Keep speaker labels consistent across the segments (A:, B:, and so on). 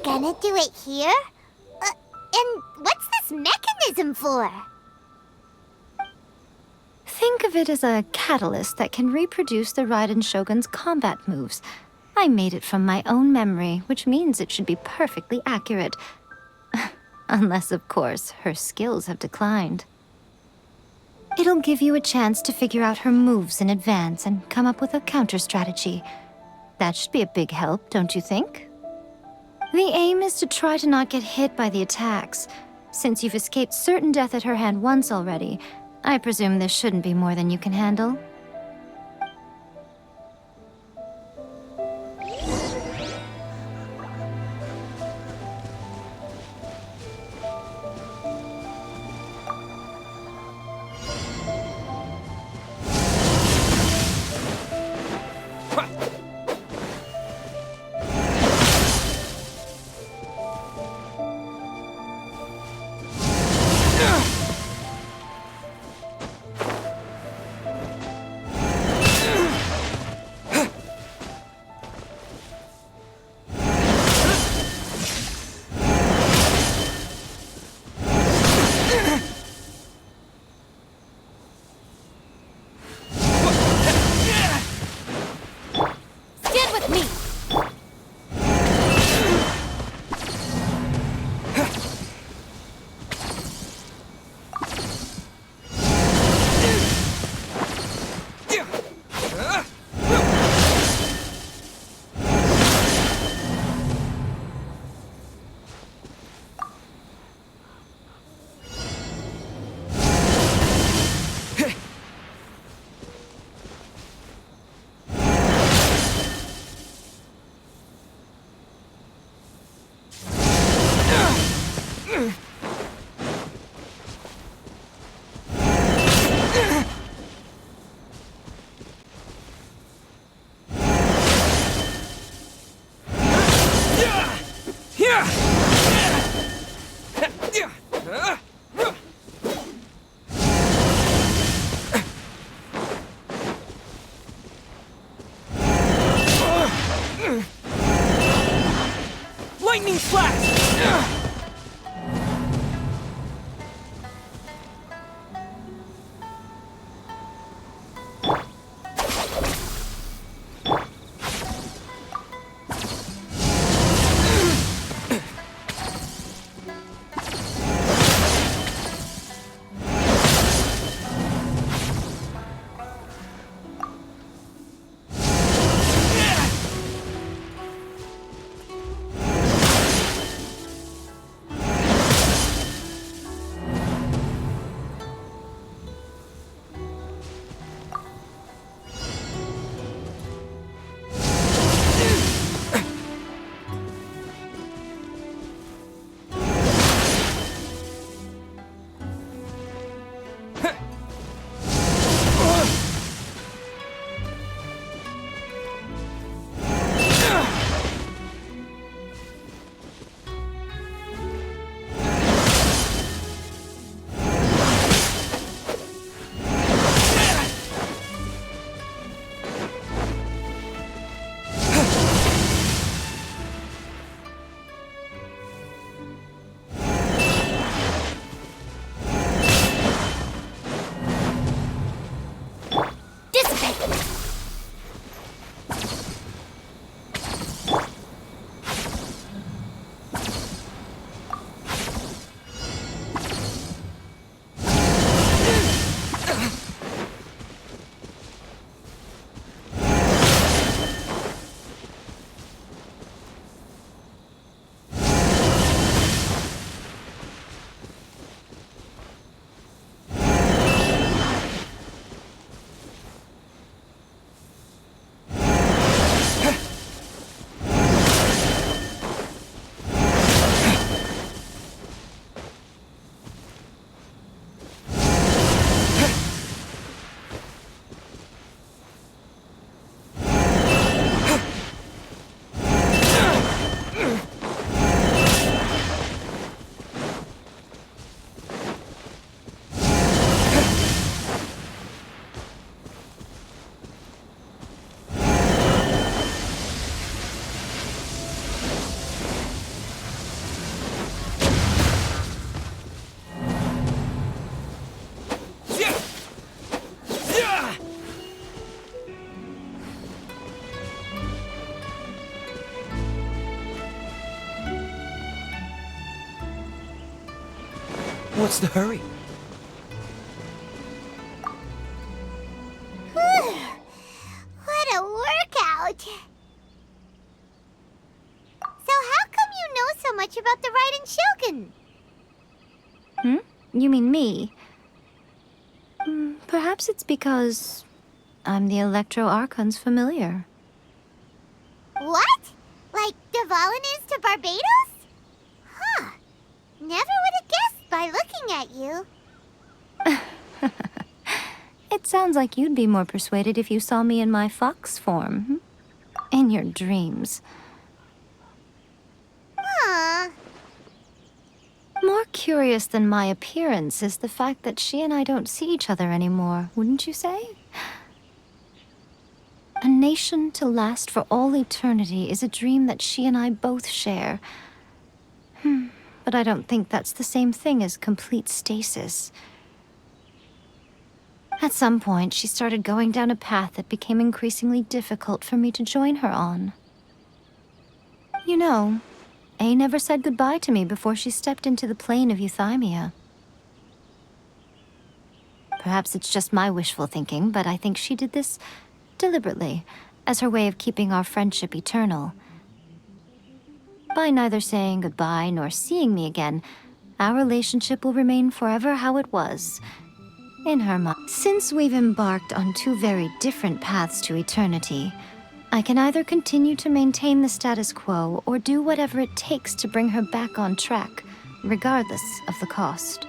A: gonna do it here? And what's this mechanism for?
B: Think of it as a catalyst that can reproduce the Raiden Shogun's combat moves. I made it from my own memory, which means it should be perfectly accurate. Unless, of course, her skills have declined. It'll give you a chance to figure out her moves in advance and come up with a counter-strategy. That should be a big help, don't you think? The aim is to try to not get hit by the attacks. Since you've escaped certain death at her hand once already, I presume this shouldn't be more than you can handle.
C: Lightning flash! What's the hurry?
A: What a workout! So how come you know so much about the Raiden Shogun?
B: You mean me? Perhaps it's because I'm the Electro Archon's familiar.
A: What? Like Dvalin is to Barbados? Huh. Never would have guessed by looking at you.
B: It sounds like you'd be more persuaded if you saw me in my fox form. In your dreams.
A: Aw.
B: More curious than my appearance is the fact that she and I don't see each other anymore, wouldn't you say? A nation to last for all eternity is a dream that she and I both share. But I don't think that's the same thing as complete stasis. At some point, she started going down a path that became increasingly difficult for me to join her on. You know, A never said goodbye to me before she stepped into the plane of Euthymia. Perhaps it's just my wishful thinking, but I think she did this deliberately, as her way of keeping our friendship eternal. By neither saying goodbye nor seeing me again, our relationship will remain forever how it was, in her mind. Since we've embarked on two very different paths to eternity, I can either continue to maintain the status quo or do whatever it takes to bring her back on track, regardless of the cost.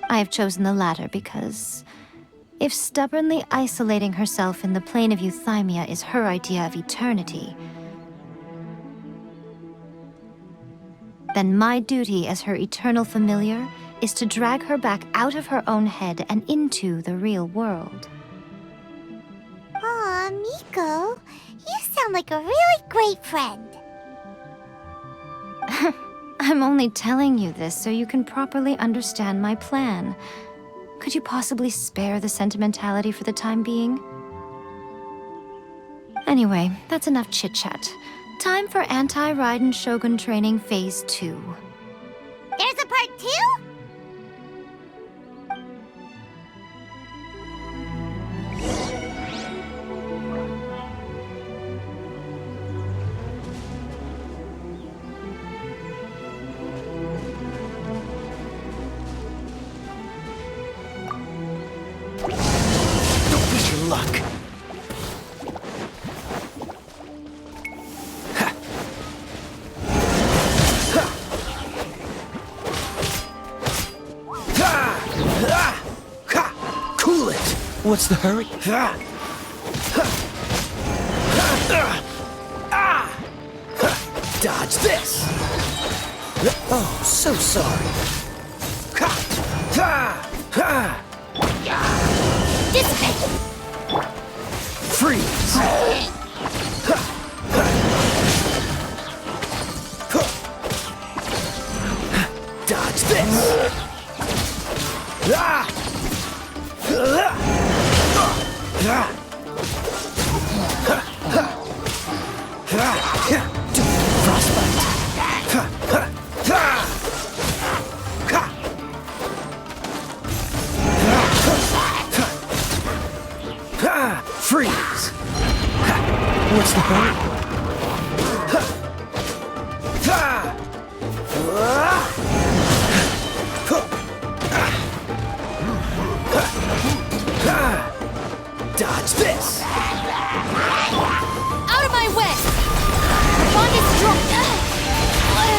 B: I have chosen the latter because if stubbornly isolating herself in the plane of Euthymia is her idea of eternity, then my duty as her eternal familiar is to drag her back out of her own head and into the real world.
A: Aw, Miko, you sound like a really great friend.
B: I'm only telling you this so you can properly understand my plan. Could you possibly spare the sentimentality for the time being? Anyway, that's enough chit-chat. Time for Anti-Raiden Shogun Training Phase 2.
A: There's a part 2?
C: Don't push your luck. Cool it. What's the hurry? Dodge this. Oh, so sorry.
A: Dissipate!
C: Freeze. Dodge this. Freeze. What's the hurry? Dodge this.
A: Out of my way! The bond is strong. What a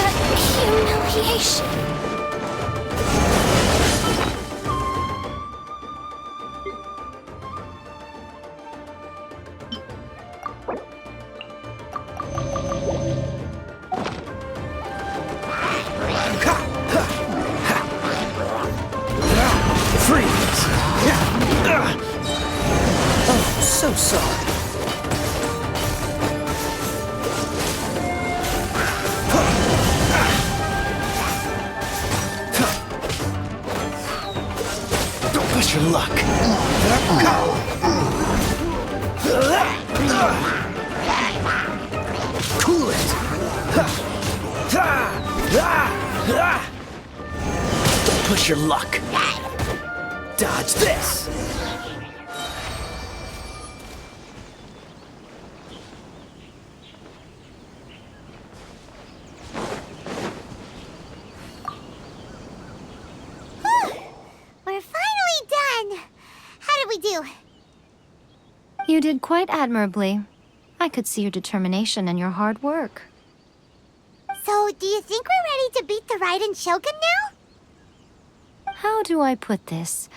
A: humiliation.
C: Freeze. Oh, so sorry. Don't push your luck. Cool it. push your luck. Dodge this.
A: We're finally done. How did we do?
B: You did quite admirably. I could see your determination and your hard work.
A: So, do you think we're ready to beat the Raiden Shogun now?
B: How do I put this?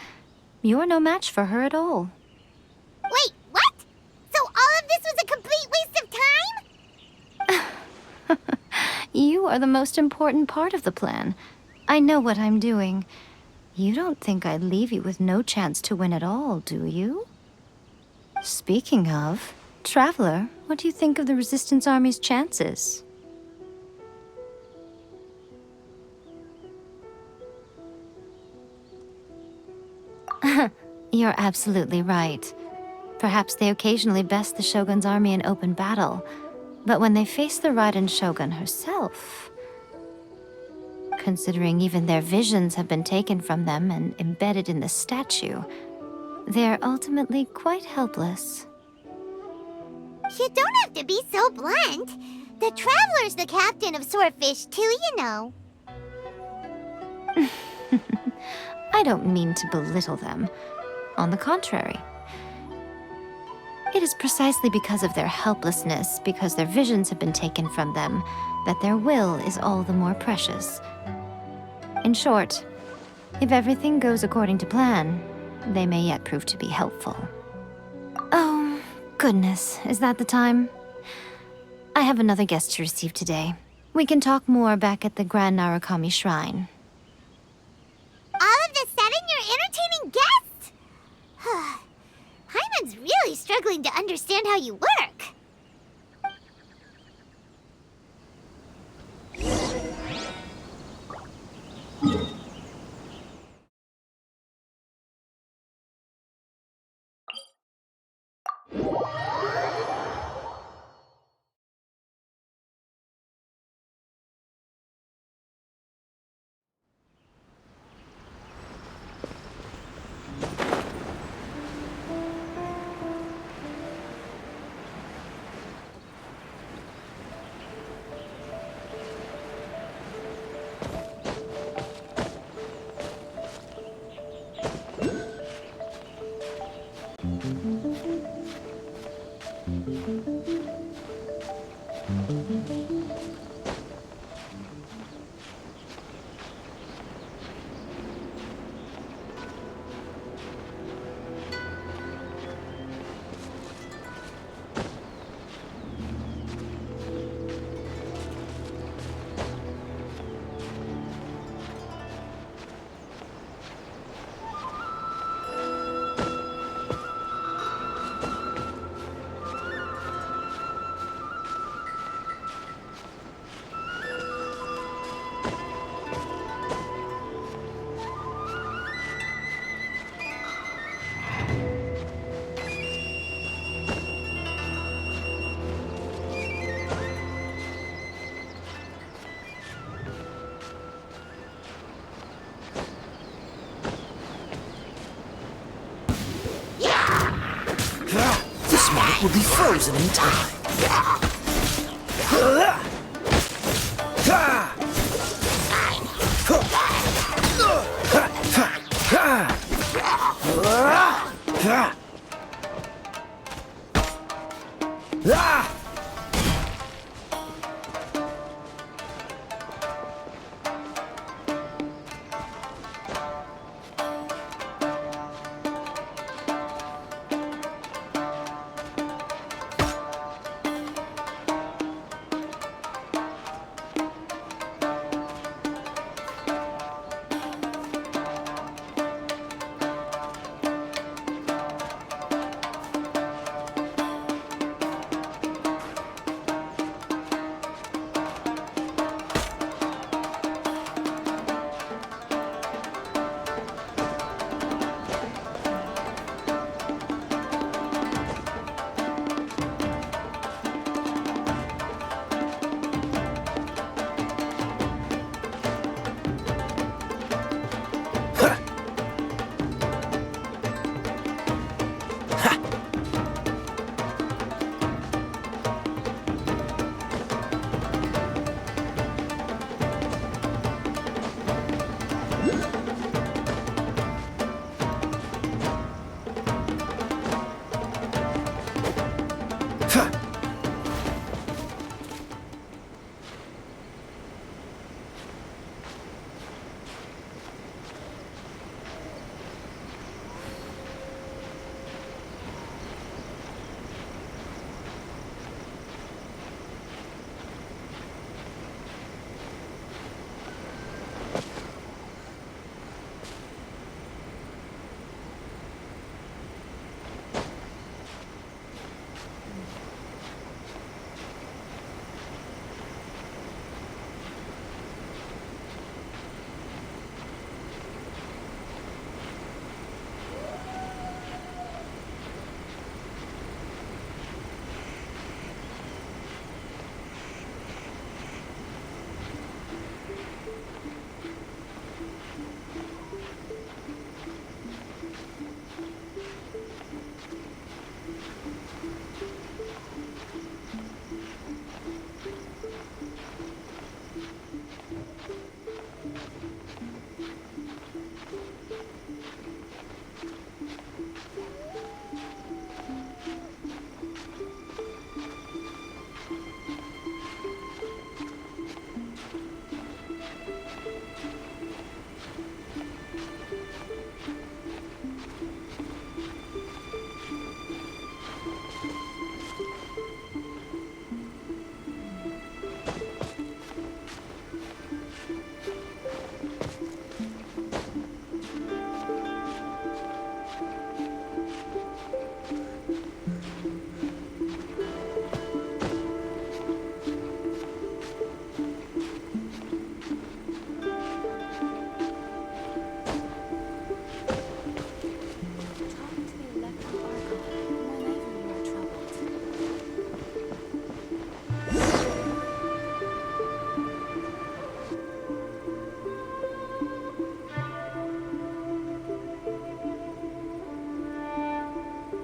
B: You're no match for her at all.
A: Wait, what? So all of this was a complete waste of time?
B: You are the most important part of the plan. I know what I'm doing. You don't think I'd leave you with no chance to win at all, do you? Speaking of, Traveler, what do you think of the Resistance Army's chances? You're absolutely right. Perhaps they occasionally best the Shogun's army in open battle, but when they face the Raiden Shogun herself... Considering even their visions have been taken from them and embedded in the statue, they're ultimately quite helpless.
A: You don't have to be so blunt. The Traveler's the captain of Swordfish too, you know.
B: I don't mean to belittle them. On the contrary. It is precisely because of their helplessness, because their visions have been taken from them, that their will is all the more precious. In short, if everything goes according to plan, they may yet prove to be helpful. Oh, goodness, is that the time? I have another guest to receive today. We can talk more back at the Grand Narukami Shrine.
A: All of the sudden, you're entertaining guests? Paimon's really struggling to understand how you work.
C: This moment will be frozen in time.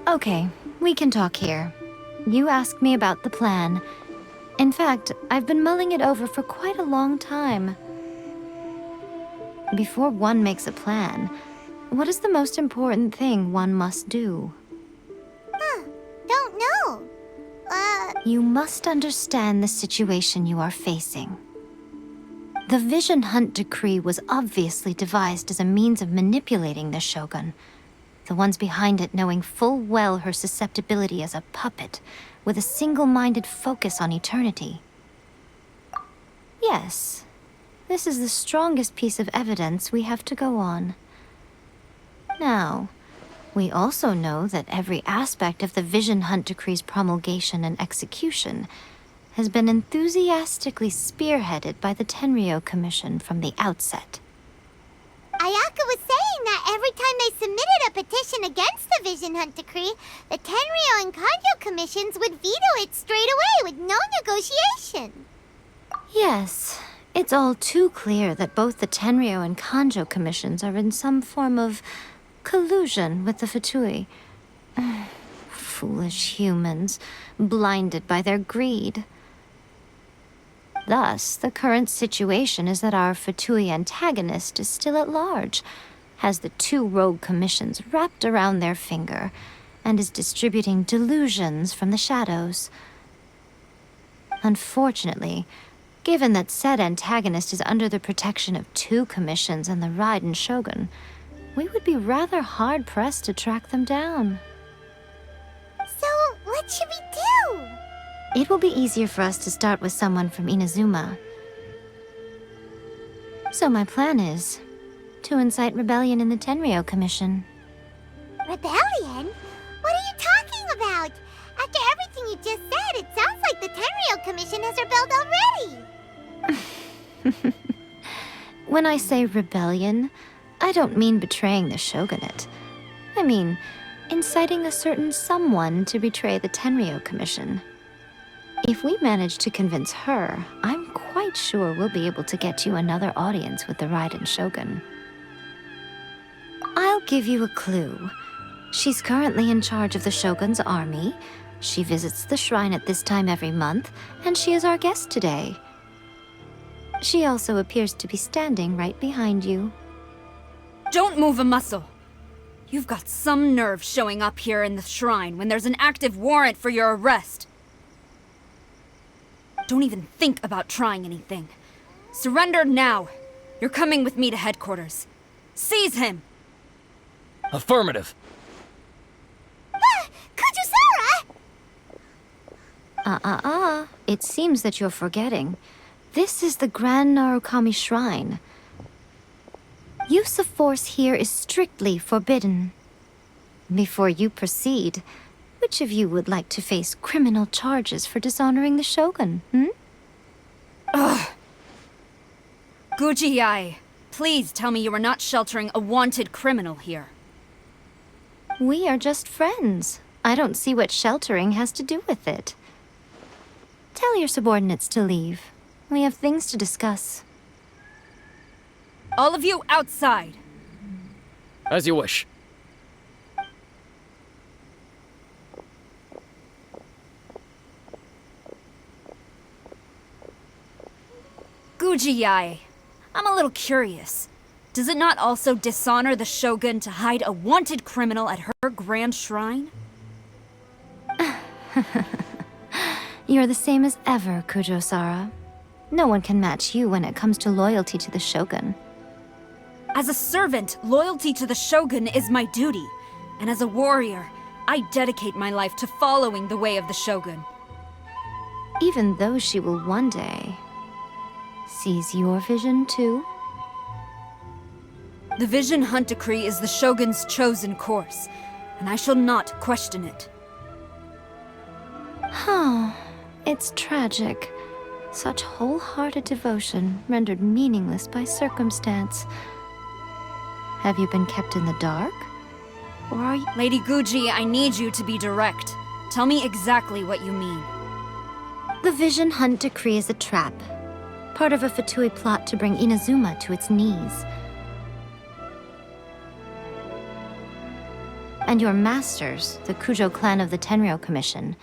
B: Okay, we can talk here. You asked me about the plan. In fact, I've been mulling it over for quite a long time. Before one makes a plan, what is the most important thing one must do?
A: Don't know.
B: You must understand the situation you are facing. The Vision Hunt Decree was obviously devised as a means of manipulating the Shogun, the ones behind it knowing full well her susceptibility as a puppet, with a single-minded focus on eternity. Yes, this is the strongest piece of evidence we have to go on. Now, we also know that every aspect of the Vision Hunt Decree's promulgation and execution has been enthusiastically spearheaded by the Tenryou Commission from the outset.
A: Ayaka was saying that every time they submitted a petition against the Vision Hunt Decree, the Tenryou and Kanjo commissions would veto it straight away with no negotiation.
B: Yes, it's all too clear that both the Tenryou and Kanjo commissions are in some form of collusion with the Fatui. Foolish humans, blinded by their greed. Thus, the current situation is that our Fatui antagonist is still at large, has the two rogue commissions wrapped around their finger, and is distributing delusions from the shadows. Unfortunately, given that said antagonist is under the protection of two commissions and the Raiden Shogun, we would be rather hard-pressed to track them down.
A: So, what should we do?
B: It will be easier for us to start with someone from Inazuma. So my plan is to incite rebellion in the Tenryou Commission.
A: Rebellion? What are you talking about? After everything you just said, it sounds like the Tenryou Commission has rebelled already.
B: When I say rebellion, I don't mean betraying the shogunate. I mean inciting a certain someone to betray the Tenryou Commission. If we manage to convince her, I'm quite sure we'll be able to get you another audience with the Raiden Shogun. I'll give you a clue. She's currently in charge of the Shogun's army. She visits the shrine at this time every month, and she is our guest today. She also appears to be standing right behind you.
D: Don't move a muscle. You've got some nerve showing up here in the shrine when there's an active warrant for your arrest. Don't even think about trying anything. Surrender now. You're coming with me to headquarters. Seize him!
C: Affirmative.
A: Kujusara!
B: It seems that you're forgetting. This is the Grand Narukami Shrine. Use of force here is strictly forbidden. Before you proceed, which of you would like to face criminal charges for dishonoring the Shogun,
D: Ugh! Guji-ai, please tell me you are not sheltering a wanted criminal here.
B: We are just friends. I don't see what sheltering has to do with it. Tell your subordinates to leave. We have things to discuss.
D: All of you outside!
C: As you wish.
D: Guji-ai, I'm a little curious. Does it not also dishonor the Shogun to hide a wanted criminal at her grand shrine?
B: You're the same as ever, Kujo-sara. No one can match you when it comes to loyalty to the Shogun.
D: As a servant, loyalty to the Shogun is my duty. And as a warrior, I dedicate my life to following the way of the Shogun.
B: Even though she will one day seize your vision too?
D: The Vision Hunt Decree is the Shogun's chosen course, and I shall not question it.
B: It's tragic. Such wholehearted devotion rendered meaningless by circumstance. Have you been kept in the dark? Or are you—
D: Lady Guji, I need you to be direct. Tell me exactly what you mean.
B: The Vision Hunt Decree is a trap. Part of a Fatui plot to bring Inazuma to its knees. And your masters, the Kujo clan of the Tenryou Commission,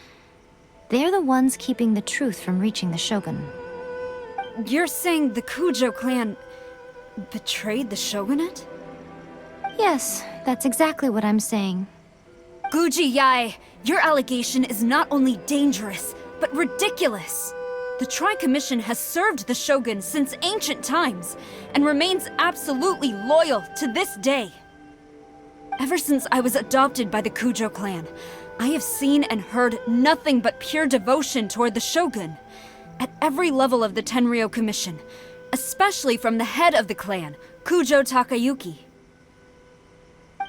B: they're the ones keeping the truth from reaching the Shogun.
D: You're saying the Kujo clan betrayed the shogunate?
B: Yes, that's exactly what I'm saying.
D: Guji Yae, your allegation is not only dangerous, but ridiculous. The Tri-Commission has served the Shogun since ancient times, and remains absolutely loyal to this day. Ever since I was adopted by the Kujo clan, I have seen and heard nothing but pure devotion toward the Shogun. At every level of the Tenryou Commission, especially from the head of the clan, Kujo Takayuki.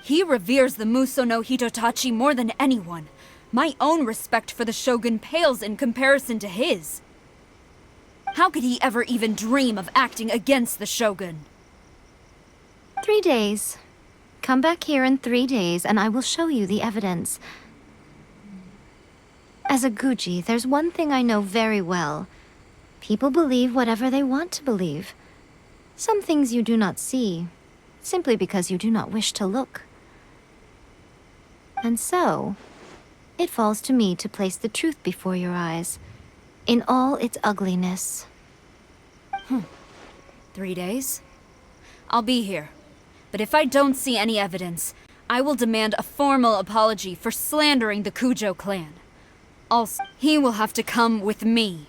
D: He reveres the Muso no Hitotachi more than anyone. My own respect for the Shogun pales in comparison to his. How could he ever even dream of acting against the Shogun?
B: 3 days. Come back here in 3 days, and I will show you the evidence. As a Guji, there's one thing I know very well. People believe whatever they want to believe. Some things you do not see, simply because you do not wish to look. And so, it falls to me to place the truth before your eyes, in all its ugliness.
D: 3 days? I'll be here. But if I don't see any evidence, I will demand a formal apology for slandering the Kujo clan. Also, he will have to come with me.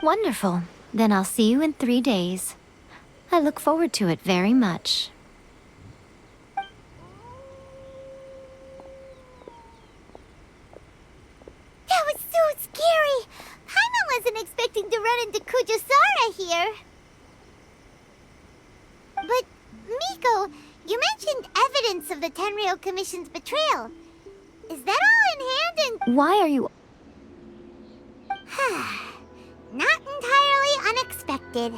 B: Wonderful. Then I'll see you in 3 days. I look forward to it very much.
A: That was so scary! Paimon wasn't expecting to run into Kujosara here. But, Miko, you mentioned evidence of the Tenryou Commission's betrayal. Is that all in hand and...
B: Why are you...
A: Not entirely unexpected.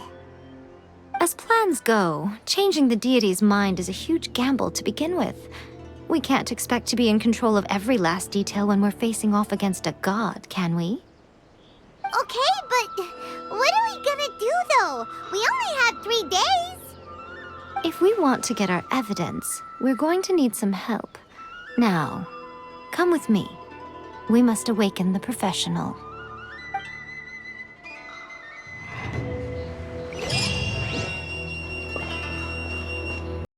B: As plans go, changing the deity's mind is a huge gamble to begin with. We can't expect to be in control of every last detail when we're facing off against a god, can we?
A: Okay, but what are we gonna do, though? We only have 3 days.
B: If we want to get our evidence, we're going to need some help. Now, come with me. We must awaken the professional.